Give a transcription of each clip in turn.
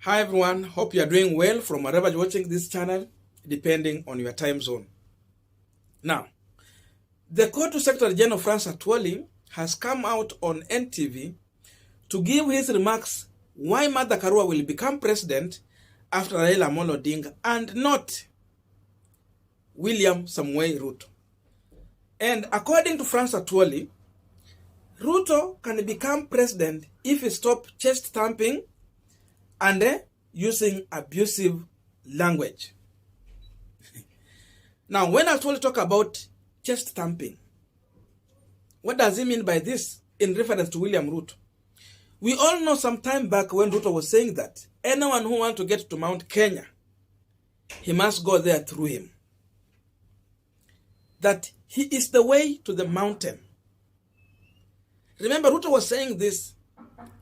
Hi everyone, hope you are doing well from wherever you're watching this channel, depending on your time zone. Now, the Court Secretary General Francis Atwoli has come out on NTV to give his remarks why Marth Karua will become president after Raila Odinga and not William Samoei Ruto. And according to Francis Atwoli, Ruto can become president if he stops chest thumping and using abusive language. Now, when Atwoli talk about chest thumping, what does he mean by this in reference to William Ruto? We all know some time back when Ruto was saying that anyone who wants to get to Mount Kenya, he must go there through him. That he is the way to the mountain. Remember, Ruto was saying this,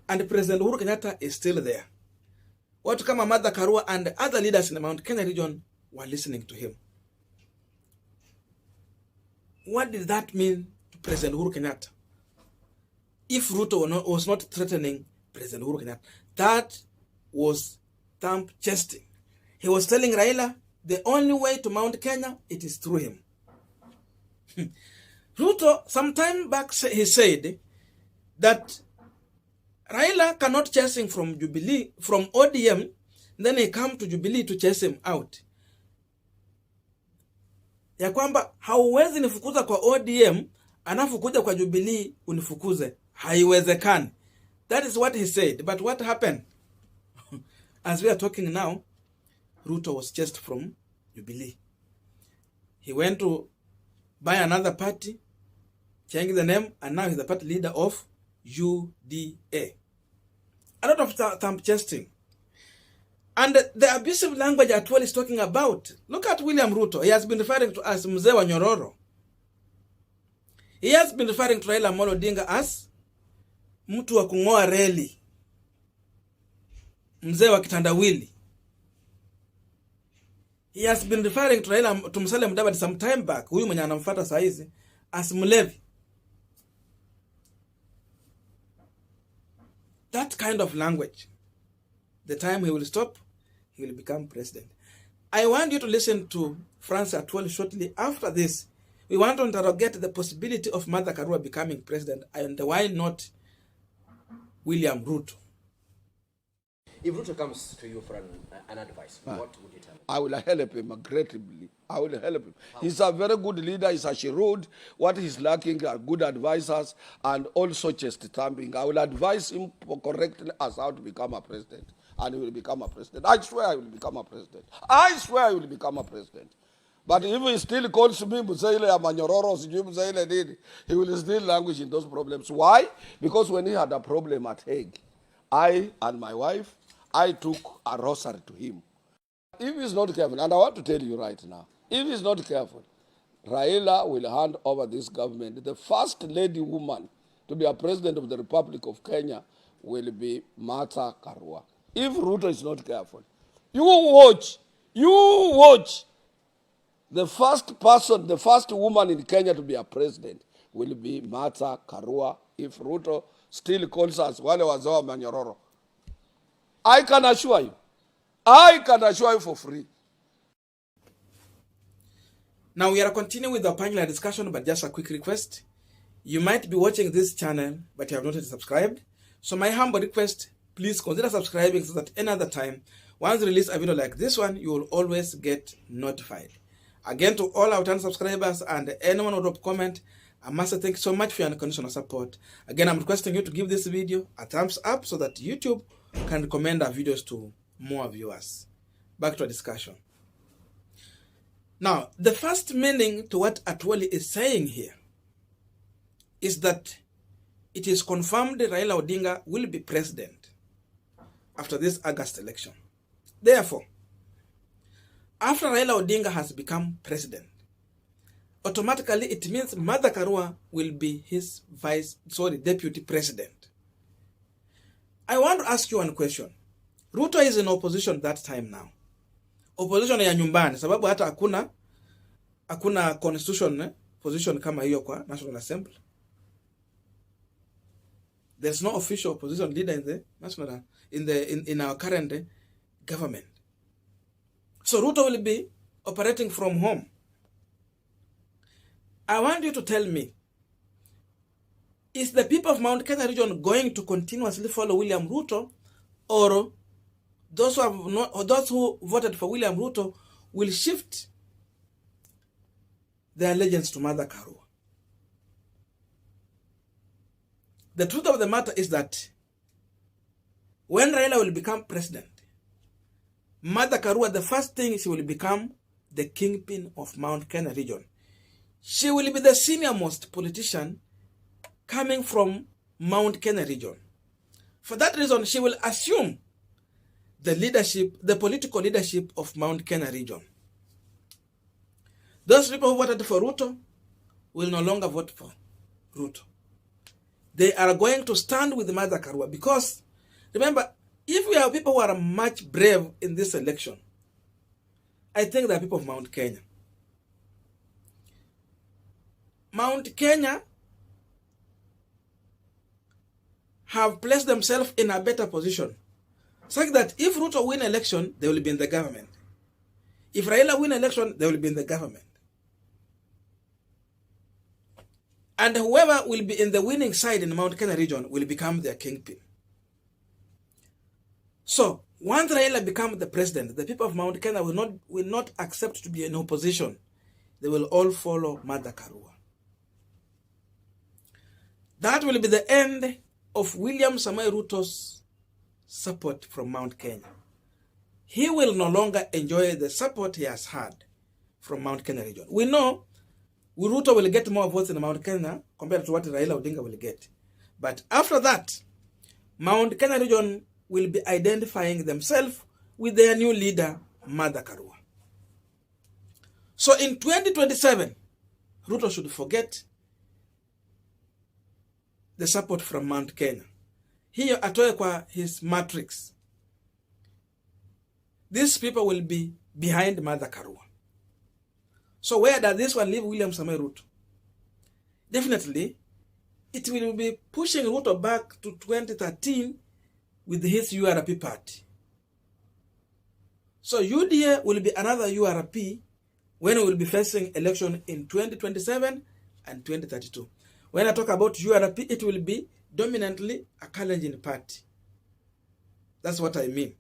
and President Uhuru Kenyatta is still there. Watu kama Marth Karua and other leaders in the Mount Kenya region were listening to him. What did that mean to President Uhuru Kenyatta? If Ruto was not threatening President Uhuru Kenyatta, that was thump chesting. He was telling Raila, the only way to Mount Kenya, it is through him. Ruto, some time back, he said that Raila cannot chase him from Jubilee, from ODM, then he come to Jubilee to chase him out. Ya kwamba hauwezi nifukuza kwa ODM, anafukuja kwa Jubilee unifukuze. Haiwezekani. That is what he said. But what happened? As we are talking now, Ruto was chased from Jubilee. He went to buy another party, changed the name, and now he's the party leader of UDA. A lot of thump chesting. And the abusive language Atwoli is talking about. Look at William Ruto. He has been referring to as Mzee wa Nyororo. He has been referring to Raila Odinga as mtu wa kungoa reli. Mzee wa kitandawili. He has been referring to Raila to Musalia Mudavadi some time back. Huyu mwenye anamfuata saa hizi as mlevi. That kind of language. The time he will stop, he will become president. I want you to listen to Francis Atwoli shortly after this. We want to interrogate the possibility of Marth Karua becoming president, and why not William Ruto. If Ruto comes to you for an advice, what would you tell him? I will help him aggressively. I will help him. He's a very good leader. He's a shrewd. What he's lacking are good advisors and also chest thumping. I will advise him correctly as how to become a president. And he will become a president. I swear I will become a president. I swear I will become a president. But if he still calls me Musaile Amanyororo, he will still languish in those problems. Why? Because when he had a problem at Hague, I and my wife, I took a rosary to him. If he's not careful, and I want to tell you right now, if he's not careful, Raila will hand over this government. The first lady woman to be a president of the Republic of Kenya will be Marth Karua. If Ruto is not careful, you watch. The first person, the first woman in Kenya to be a president will be Marth Karua. If Ruto still calls us wale wazawa Manyororo. I can assure you for free. Now we are continuing with the Punchline discussion, but just a quick request. You might be watching this channel, but you have not yet subscribed. So my humble request, please consider subscribing so that another time, once we release a video like this one, you will always get notified. Again, to all our return subscribers and anyone who drop comment, I must say thank you so much for your unconditional support. Again, I'm requesting you to give this video a thumbs up so that YouTube can recommend our videos to more viewers. Back to our discussion. Now, the first meaning to what Atwoli is saying here is that it is confirmed Raila Odinga will be president after this August election. Therefore, after Raila Odinga has become president, automatically it means Marth Karua will be his deputy president. I want to ask you one question. Ruto is in opposition that time now. Opposition ya nyumbani, sababu hata hakuna constitution position kama hiyo kwa National Assembly. There's no official opposition leader in the national in our current government. So Ruto will be operating from home. I want you to tell me, is the people of Mount Kenya region going to continuously follow William Ruto, or those who voted for William Ruto will shift their allegiance to Mother Karua? The truth of the matter is that when Raila will become president, Mother Karua, the first thing, she will become the kingpin of Mount Kenya region. She will be the senior most politician coming from Mount Kenya region. For that reason, she will assume the leadership, the political leadership of Mount Kenya region. Those people who voted for Ruto will no longer vote for Ruto. They are going to stand with Mother Karua, because remember, if we have people who are much brave in this election, I think they are people of Mount Kenya. Mount Kenya have placed themselves in a better position, such that if Ruto win election, they will be in the government. If Raila win election, they will be in the government. And whoever will be in the winning side in the Mount Kenya region will become their kingpin. So, once Raila becomes the president, the people of Mount Kenya will not accept to be in opposition. They will all follow Mother Karua. That will be the end of William Samoei Ruto's support from Mount Kenya. He will no longer enjoy the support he has had from Mount Kenya region. We know Ruto will get more votes in Mount Kenya compared to what Raila Odinga will get. But after that, Mount Kenya region will be identifying themselves with their new leader, Mother Karua. So in 2027, Ruto should forget the support from Mount Kenya. Hiyo atoe kwa his matrix. These people will be behind Mother Karua. So where does this one leave William Samoei Ruto? Definitely, it will be pushing Ruto back to 2013 with his URP party. So UDA will be another URP when we will be facing election in 2027 and 2032. When I talk about URP, it will be dominantly a Kalenjin party. That's what I mean.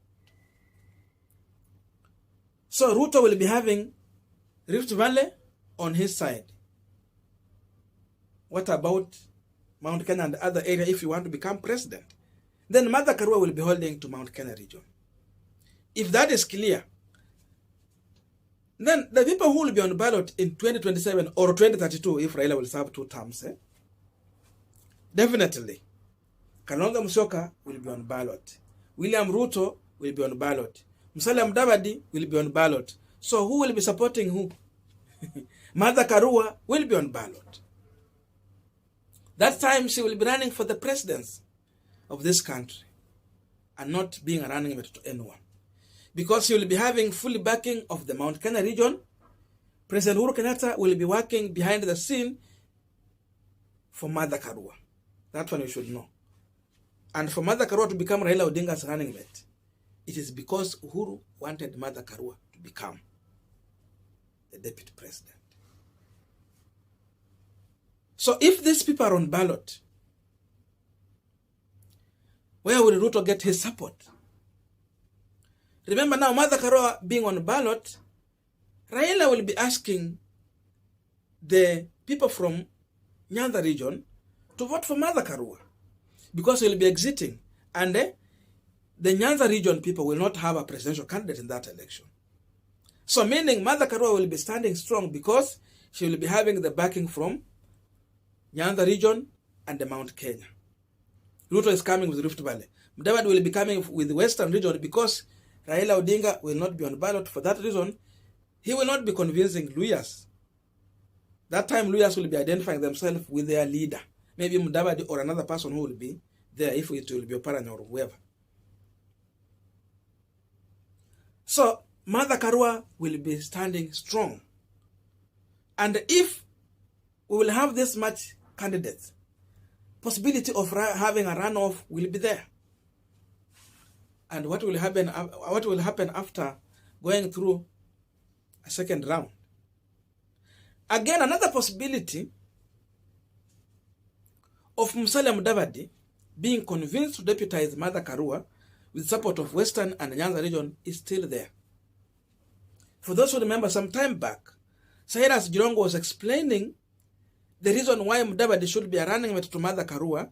So Ruto will be having Rift Valley on his side. What about Mount Kenya and the other area if you want to become president? Then Mother Karua will be holding to Mount Kenya region. If that is clear, then the people who will be on ballot in 2027 or 2032, if Raila will serve 2 terms, definitely, Kalonzo Musyoka will be on ballot. William Ruto will be on ballot. Musalia Mudavadi will be on ballot. So who will be supporting who? Mother Karua will be on ballot. That time she will be running for the presidency of this country and not being a running mate to anyone. Because she will be having full backing of the Mount Kenya region. President Uhuru Kenyatta will be working behind the scene for Mother Karua. That one you should know. And for Mother Karua to become Raila Odinga's running mate, it is because Uhuru wanted Mother Karua to become the deputy president. So if these people are on ballot, where will Ruto get his support? Remember now, Mother Karua being on ballot, Raila will be asking the people from Nyanza region to vote for Mother Karua, because he will be exiting, and the Nyanza region people will not have a presidential candidate in that election. So meaning Mother Karua will be standing strong because she will be having the backing from Nyanza region and the Mount Kenya. Ruto is coming with Rift Valley. Mudavadi will be coming with the Western region because Raila Odinga will not be on ballot. For that reason, he will not be convincing Luyas. That time, Luyas will be identifying themselves with their leader. Maybe Mudavadi or another person who will be there, if it will be Oparanya or whoever. So, Mother Karua will be standing strong. And if we will have this much candidates, possibility of having a runoff will be there. and what will happen after going through a second round. Again, another possibility of Musalia Mudavadi being convinced to deputize Martha Karua with support of Western and Nyanza region is still there. For those who remember, some time back, Cyrus Jirongo was explaining the reason why Mudavadi should be a running mate to Martha Karua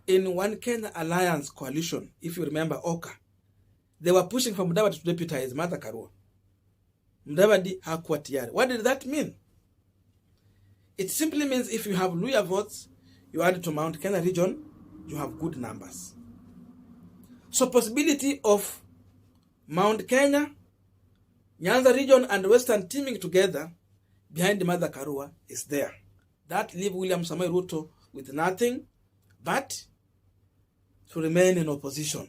in One Kenya Alliance coalition. If you remember Oka, they were pushing for Mudavadi to deputize Martha Karua. Mudavadi hakuwa tayari. What did that mean? It simply means if you have Luhya votes, you add to Mount Kenya region, you have good numbers. So possibility of Mount Kenya, Nyanza region and Western teaming together behind Martha Karua is there. That leaves William Samoei Ruto with nothing but to remain in opposition.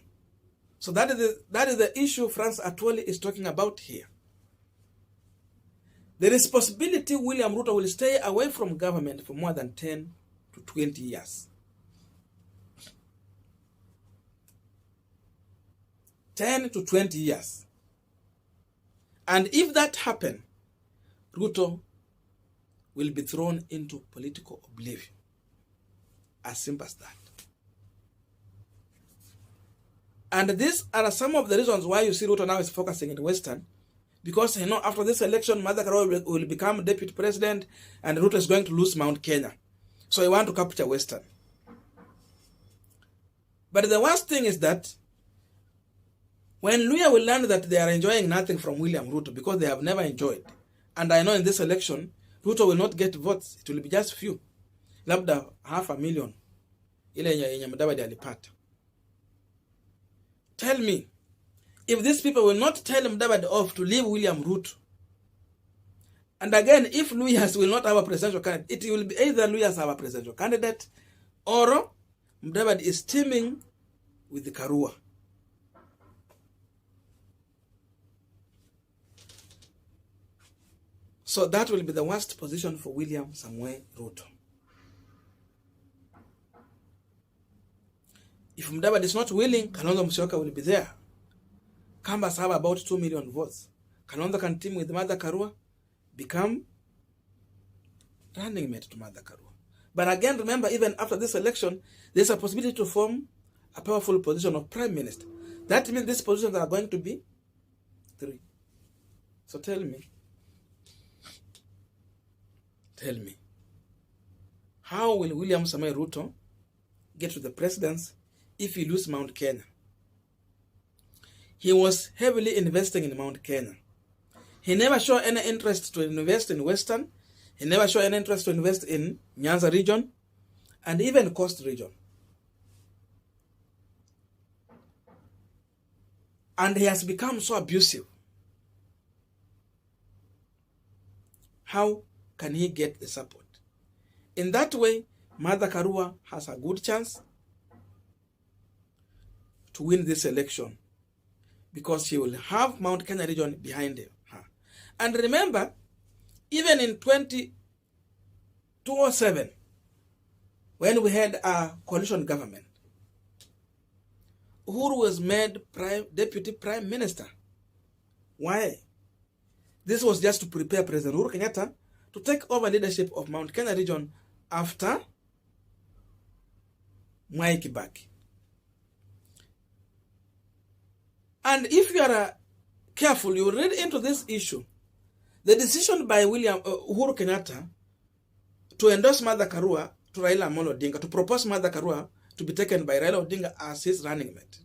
So that is the issue Francis Atwoli is talking about here. There is possibility William Ruto will stay away from government for more than 10 to 20 years. 10 to 20 years. And if that happens, Ruto will be thrown into political oblivion. As simple as that. And these are some of the reasons why you see Ruto now is focusing in Western. Because, after this election, Martha Karua will become deputy president and Ruto is going to lose Mount Kenya. So he wants to capture Western. But the worst thing is that when Luhya will learn that they are enjoying nothing from William Ruto because they have never enjoyed, and I know in this election, Ruto will not get votes, it will be just few. Labda 500,000. Ile yenye Mudavadi alipata. Tell me, if these people will not tell Mudavadi off to leave William Ruto, and again, if Luhyas will not have a presidential candidate, it will be either Luhyas have a presidential candidate or Mudavadi is teaming with the Karua. So that will be the worst position for William Samoei Ruto. If Mudavadi is not willing, Kalonzo Musyoka will be there. Kambas have about 2 million votes. Kalonzo can team with Martha Karua, become running mate to Martha Karua. But again, remember, even after this election, there's a possibility to form a powerful position of prime minister. That means these positions are going to be 3. So tell me, how will William Samoei Ruto get to the presidency if he loses Mount Kenya? He was heavily investing in Mount Kenya. He never showed any interest to invest in Western. He never showed any interest to invest in Nyanza region and even Coast region. And he has become so abusive. How can he get the support? In that way, Martha Karua has a good chance to win this election because he will have Mount Kenya region behind her. And remember, even in 2007, when we had a coalition government, Uhuru was made deputy prime minister. Why? This was just to prepare President Uhuru Kenyatta to take over leadership of Mount Kenya region after Mwai Kibaki. And if you are careful, you read into this issue, the decision by Uhuru Kenyatta to endorse Martha Karua to Raila Odinga, to propose Martha Karua to be taken by Raila Odinga as his running mate.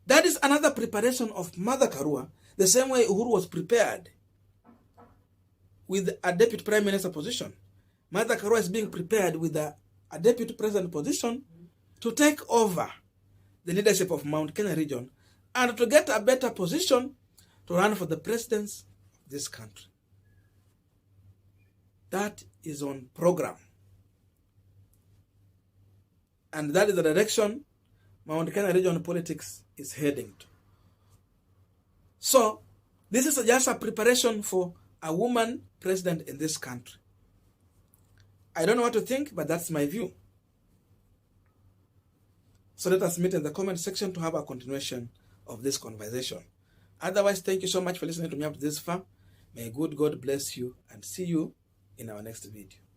That is another preparation of Martha Karua, the same way Uhuru was prepared with a deputy prime minister position. Martha Karua is being prepared with a deputy president position to take over the leadership of Mount Kenya region and to get a better position to run for the presidency of this country. That is on program. And that is the direction Mount Kenya region politics is heading to. So, this is just a preparation for a woman president in this country. I don't know what to think, but that's my view. So let us meet in the comment section to have a continuation of this conversation. Otherwise, thank you so much for listening to me up to this far. May good God bless you and see you in our next video.